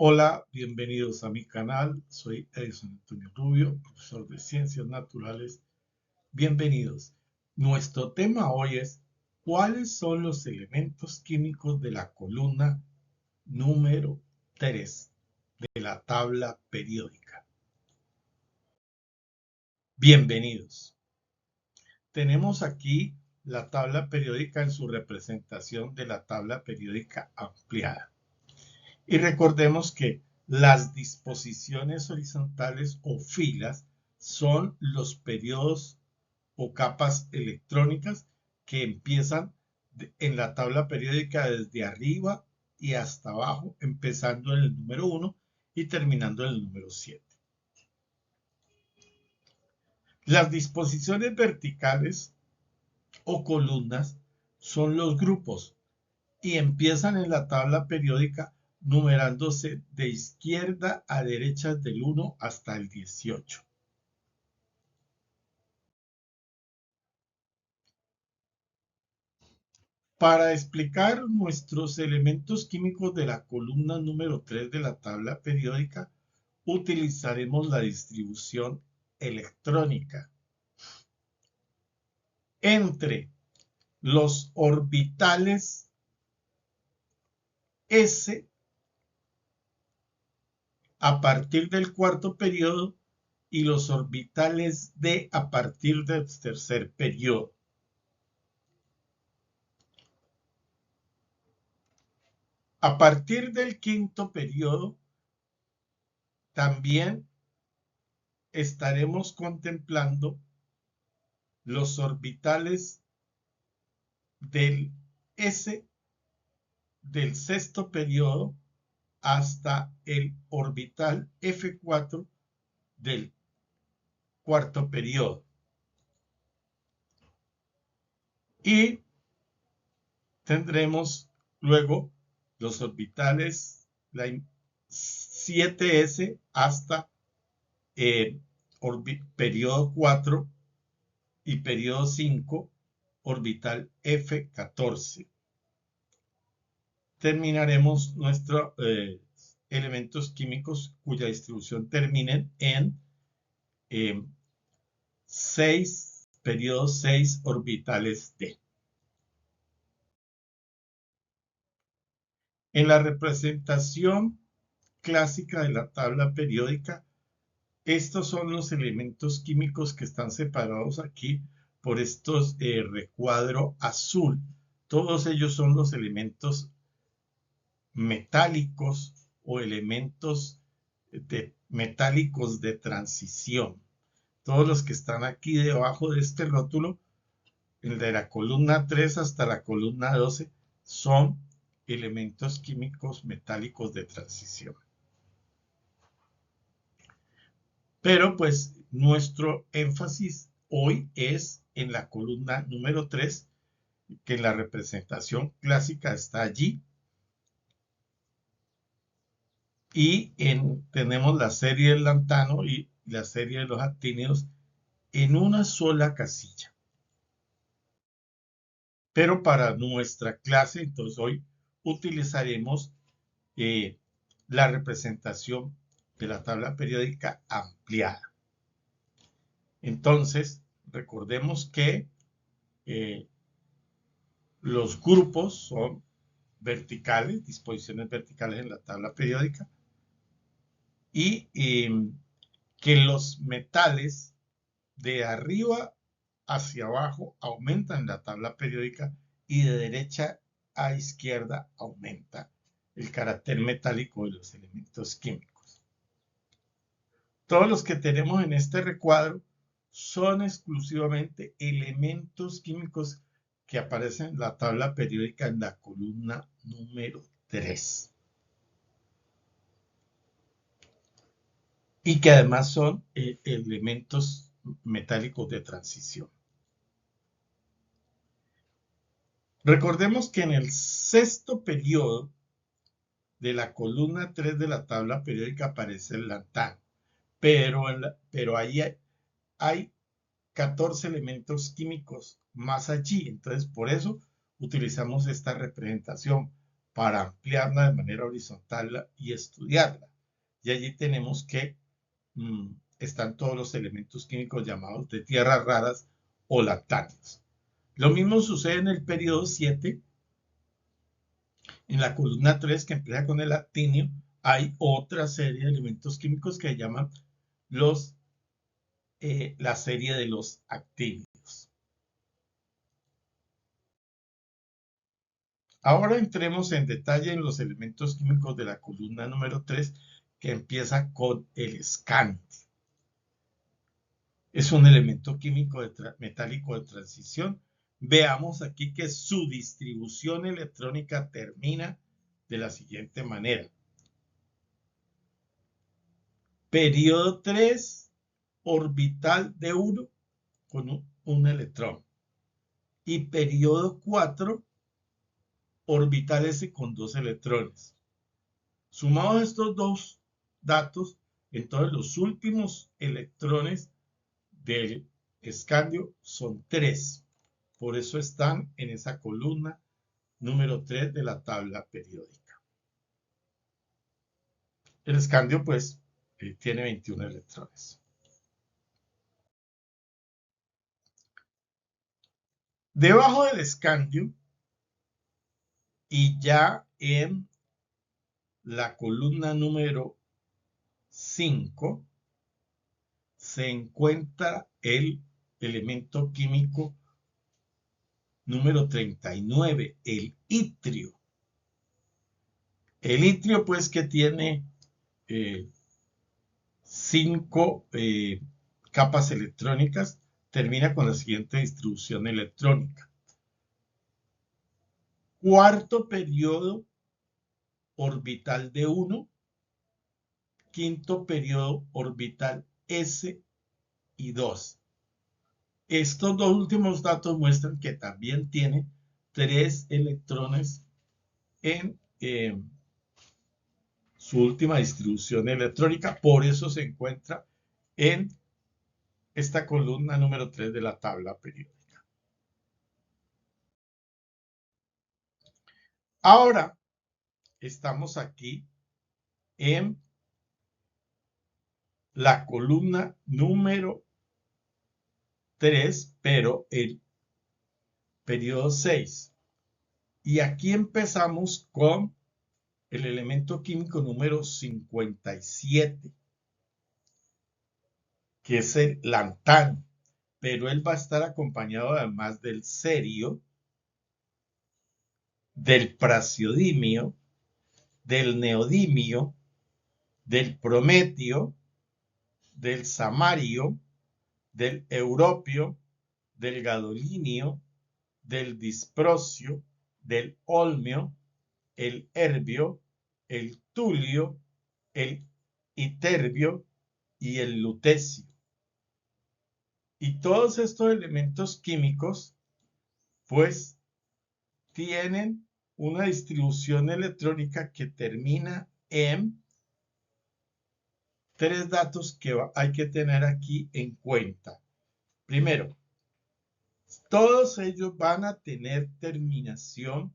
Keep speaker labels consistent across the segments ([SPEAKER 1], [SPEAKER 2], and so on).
[SPEAKER 1] Hola, bienvenidos a mi canal. Soy Edison Antonio Rubio, profesor de Ciencias Naturales. Bienvenidos. Nuestro tema hoy es ¿cuáles son los elementos químicos de la columna número 3 de la tabla periódica? Bienvenidos. Tenemos aquí la tabla periódica en su representación de la tabla periódica ampliada. Y recordemos que las disposiciones horizontales o filas son los periodos o capas electrónicas que empiezan en la tabla periódica desde arriba y hasta abajo, empezando en el número 1 y terminando en el número 7. Las disposiciones verticales o columnas son los grupos y empiezan en la tabla periódica numerándose de izquierda a derecha del 1 hasta el 18. Para explicar nuestros elementos químicos de la columna número 3 de la tabla periódica, utilizaremos la distribución electrónica entre los orbitales S a partir del cuarto periodo y los orbitales D a partir del tercer periodo. A partir del quinto periodo, también estaremos contemplando los orbitales del S del sexto periodo hasta el orbital F4 del cuarto periodo. Y tendremos luego los orbitales 7S hasta periodo 4 y periodo 5, orbital F14. Terminaremos nuestros elementos químicos cuya distribución terminen en 6 periodos 6 orbitales D. En la representación clásica de la tabla periódica, estos son los elementos químicos que están separados aquí por estos recuadro azul. Todos ellos son los elementos metálicos o elementos metálicos de transición. Todos los que están aquí debajo de este rótulo, el de la columna 3 hasta la columna 12, son elementos químicos metálicos de transición. Pero pues nuestro énfasis hoy es en la columna número 3, que en la representación clásica está allí. Y tenemos la serie del lantano y la serie de los actínidos en una sola casilla. Pero para nuestra clase, entonces hoy utilizaremos la representación de la tabla periódica ampliada. Entonces, recordemos que los grupos son verticales, disposiciones verticales en la tabla periódica, y que los metales de arriba hacia abajo aumentan la tabla periódica y de derecha a izquierda aumenta el carácter metálico de los elementos químicos. Todos los que tenemos en este recuadro son exclusivamente elementos químicos que aparecen en la tabla periódica en la columna número 3. Y que además son elementos metálicos de transición. Recordemos que en el sexto periodo de la columna 3 de la tabla periódica aparece el lantano, pero ahí hay 14 elementos químicos más allí. Entonces, por eso utilizamos esta representación para ampliarla de manera horizontal y estudiarla. Y allí tenemos que están todos los elementos químicos llamados de tierras raras o lactáneos. Lo mismo sucede en el periodo 7. En la columna 3, que empieza con el actinio, hay otra serie de elementos químicos que se llaman la serie de los actínidos. Ahora entremos en detalle en los elementos químicos de la columna número 3, que empieza con el escandio. Es un elemento químico metálico de transición. Veamos aquí que su distribución electrónica termina de la siguiente manera. Periodo 3, orbital de 1 con un electrón. Y periodo 4, orbital S con 2 electrones. Sumados estos dos datos, entonces los últimos electrones del escandio son 3. Por eso están en esa columna número 3 de la tabla periódica. El escandio, pues, tiene 21 electrones. Debajo del escandio, y ya en la columna número 5, se encuentra el elemento químico número 39, el itrio. El itrio, pues, que tiene 5 capas electrónicas, termina con la siguiente distribución electrónica. Cuarto periodo orbital de 1, quinto periodo orbital S y 2. Estos dos últimos datos muestran que también tiene 3 electrones en su última distribución electrónica, por eso se encuentra en esta columna número 3 de la tabla periódica. Ahora estamos aquí en la columna número 3, pero el periodo 6. Y aquí empezamos con el elemento químico número 57, que es el lantano, pero él va a estar acompañado además del cerio, del praseodimio, del neodimio, del prometio, del samario, del europio, del gadolinio, del disprosio, del olmio, el herbio, el tulio, el iterbio y el lutecio. Y todos estos elementos químicos, pues, tienen una distribución electrónica que termina en 3 datos que hay que tener aquí en cuenta. Primero, todos ellos van a tener terminación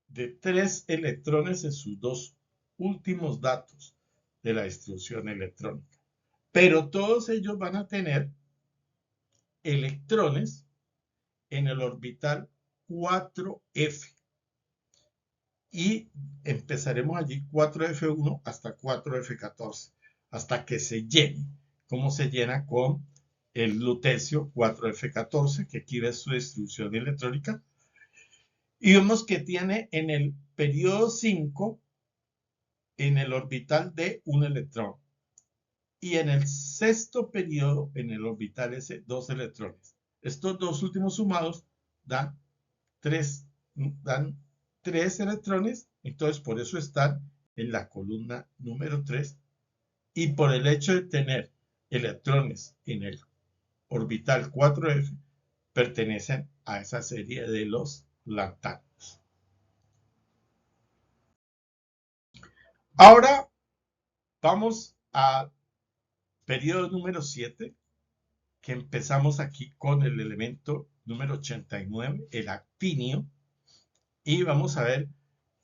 [SPEAKER 1] de 3 electrones en sus dos últimos datos de la distribución electrónica. Pero todos ellos van a tener electrones en el orbital 4F. Y empezaremos allí 4F1 hasta 4F14, hasta que se llene, como se llena con el lutecio 4F14, que aquí ves su distribución electrónica. Y vemos que tiene en el periodo 5, en el orbital D, un electrón. Y en el sexto periodo, en el orbital S, 2 electrones. Estos dos últimos sumados dan 3 electrones, entonces por eso están en la columna número 3. Y por el hecho de tener electrones en el orbital 4F, pertenecen a esa serie de los lantáneos. Ahora vamos al periodo número 7, que empezamos aquí con el elemento número 89, el actinio, y vamos a ver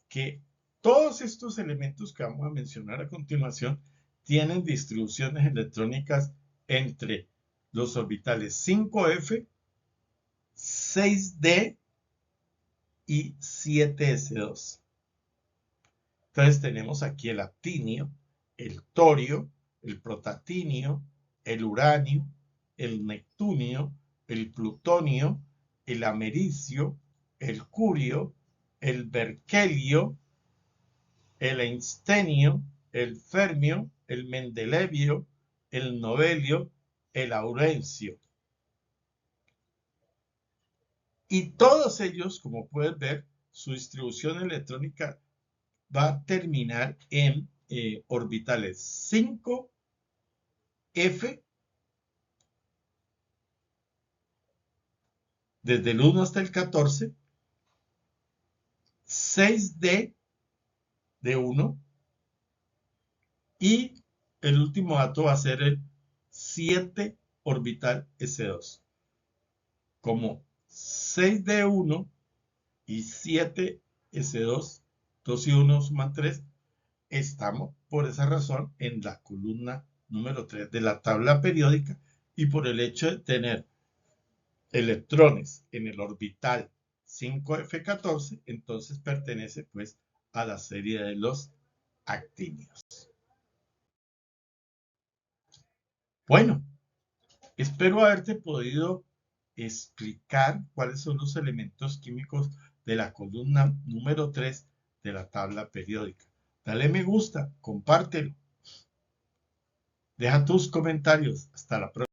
[SPEAKER 1] que todos estos elementos que vamos a mencionar a continuación tienen distribuciones electrónicas entre los orbitales 5F, 6D y 7S2. Entonces tenemos aquí el actinio, el torio, el protatinio, el uranio, el neptunio, el plutonio, el americio, el curio, el berkelio, el einstenio, el fermio, el mendelevio, el novelio, el aurencio. Y todos ellos, como puedes ver, su distribución electrónica va a terminar en orbitales 5F, desde el 1 hasta el 14, 6D de 1, y el último dato va a ser el 7 orbital S2. Como 6D1 y 7S2, 2 y 1 suman 3, estamos por esa razón en la columna número 3 de la tabla periódica, y por el hecho de tener electrones en el orbital 5F14, entonces pertenece pues a la serie de los actinios. Bueno, espero haberte podido explicar cuáles son los elementos químicos de la columna número 3 de la tabla periódica. Dale me gusta, compártelo. Deja tus comentarios. Hasta la próxima.